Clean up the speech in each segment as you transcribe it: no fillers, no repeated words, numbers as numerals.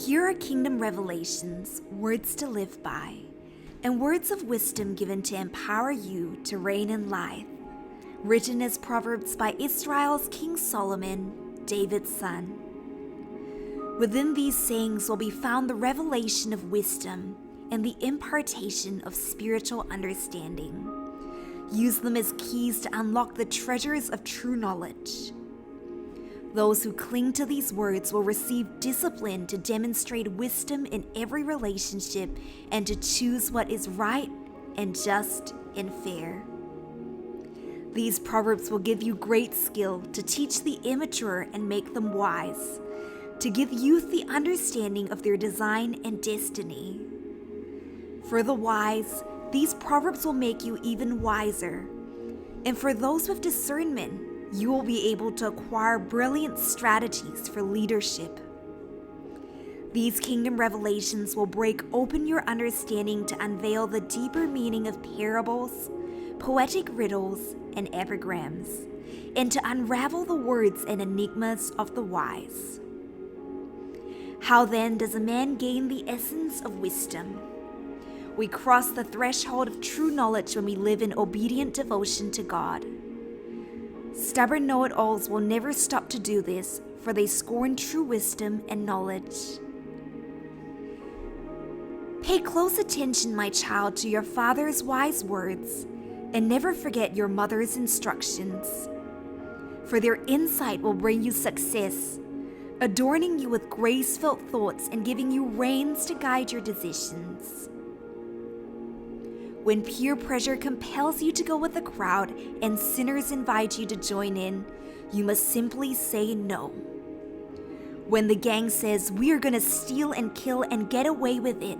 Here are kingdom revelations, words to live by, and words of wisdom given to empower you to reign in life. Written as Proverbs by Israel's King Solomon, David's son. Within these sayings will be found the revelation of wisdom and the impartation of spiritual understanding. Use them as keys to unlock the treasures of true knowledge. Those who cling to these words will receive discipline to demonstrate wisdom in every relationship and to choose what is right and just and fair. These proverbs will give you great skill to teach the immature and make them wise, to give youth the understanding of their design and destiny. For the wise, these proverbs will make you even wiser, and for those with discernment, you will be able to acquire brilliant strategies for leadership. These kingdom revelations will break open your understanding to unveil the deeper meaning of parables, poetic riddles, and epigrams, and to unravel the words and enigmas of the wise. How then does a man gain the essence of wisdom? We cross the threshold of true knowledge when we live in obedient devotion to God. Stubborn know-it-alls will never stop to do this, for they scorn true wisdom and knowledge. Pay close attention, my child, to your father's wise words, and never forget your mother's instructions. For their insight will bring you success, adorning you with grace-filled thoughts and giving you reins to guide your decisions. When peer pressure compels you to go with the crowd and sinners invite you to join in, you must simply say no. When the gang says, "We are going to steal and kill and get away with it,"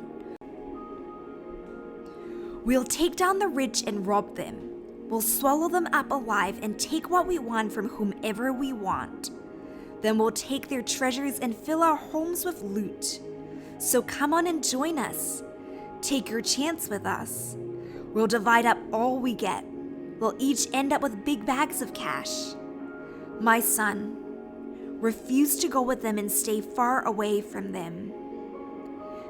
we'll take down the rich and rob them. We'll swallow them up alive and take what we want from whomever we want. Then we'll take their treasures and fill our homes with loot. So come on and join us. Take your chance with us. We'll divide up all we get. We'll each end up with big bags of cash. My son, refuse to go with them and stay far away from them.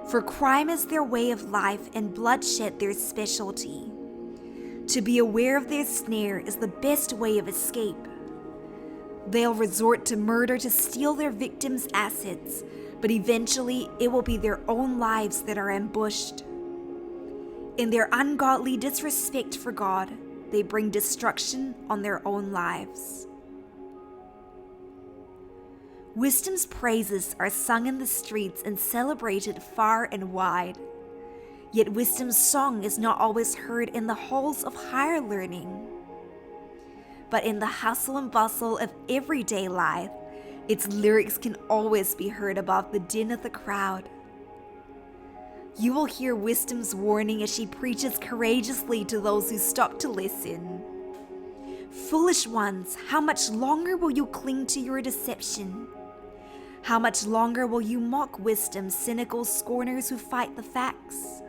For crime is their way of life and bloodshed their specialty. To be aware of their snare is the best way of escape. They'll resort to murder to steal their victims' assets, but eventually it will be their own lives that are ambushed. In their ungodly disrespect for God, they bring destruction on their own lives. Wisdom's praises are sung in the streets and celebrated far and wide. Yet wisdom's song is not always heard in the halls of higher learning. But in the hustle and bustle of everyday life, its lyrics can always be heard above the din of the crowd. You will hear wisdom's warning as she preaches courageously to those who stop to listen. Foolish ones, how much longer will you cling to your deception? How much longer will you mock wisdom, cynical scorners who fight the facts?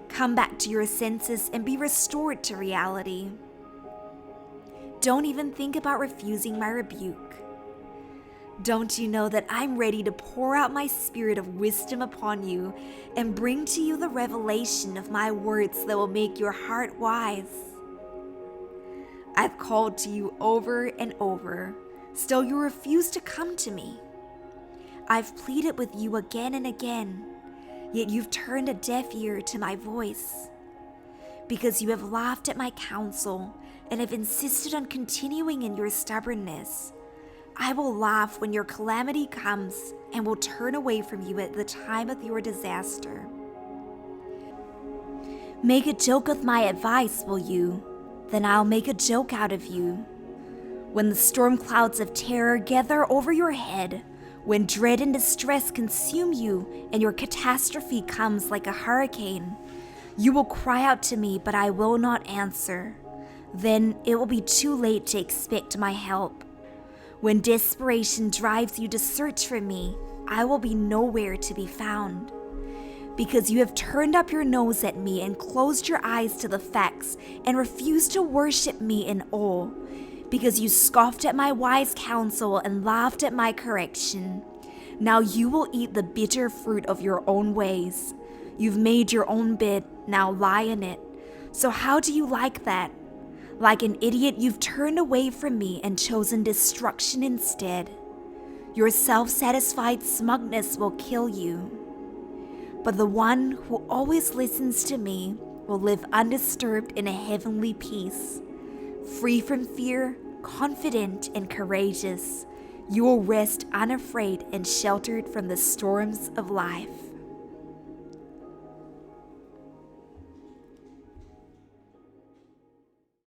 Come back to your senses and be restored to reality. Don't even think about refusing my rebuke. Don't you know that I'm ready to pour out my spirit of wisdom upon you and bring to you the revelation of my words that will make your heart wise? I've called to you over and over, still you refuse to come to me. I've pleaded with you again and again, yet you've turned a deaf ear to my voice. Because you have laughed at my counsel and have insisted on continuing in your stubbornness, I will laugh when your calamity comes and will turn away from you at the time of your disaster. Make a joke of my advice, will you? Then I'll make a joke out of you. When the storm clouds of terror gather over your head, when dread and distress consume you and your catastrophe comes like a hurricane, you will cry out to me, but I will not answer. Then it will be too late to expect my help. When desperation drives you to search for me, I will be nowhere to be found. Because you have turned up your nose at me and closed your eyes to the facts and refused to worship me in awe. Because you scoffed at my wise counsel and laughed at my correction. Now you will eat the bitter fruit of your own ways. You've made your own bed, now lie in it. So how do you like that? Like an idiot, you've turned away from me and chosen destruction instead. Your self-satisfied smugness will kill you. But the one who always listens to me will live undisturbed in a heavenly peace. Free from fear, confident and courageous, you will rest unafraid and sheltered from the storms of life.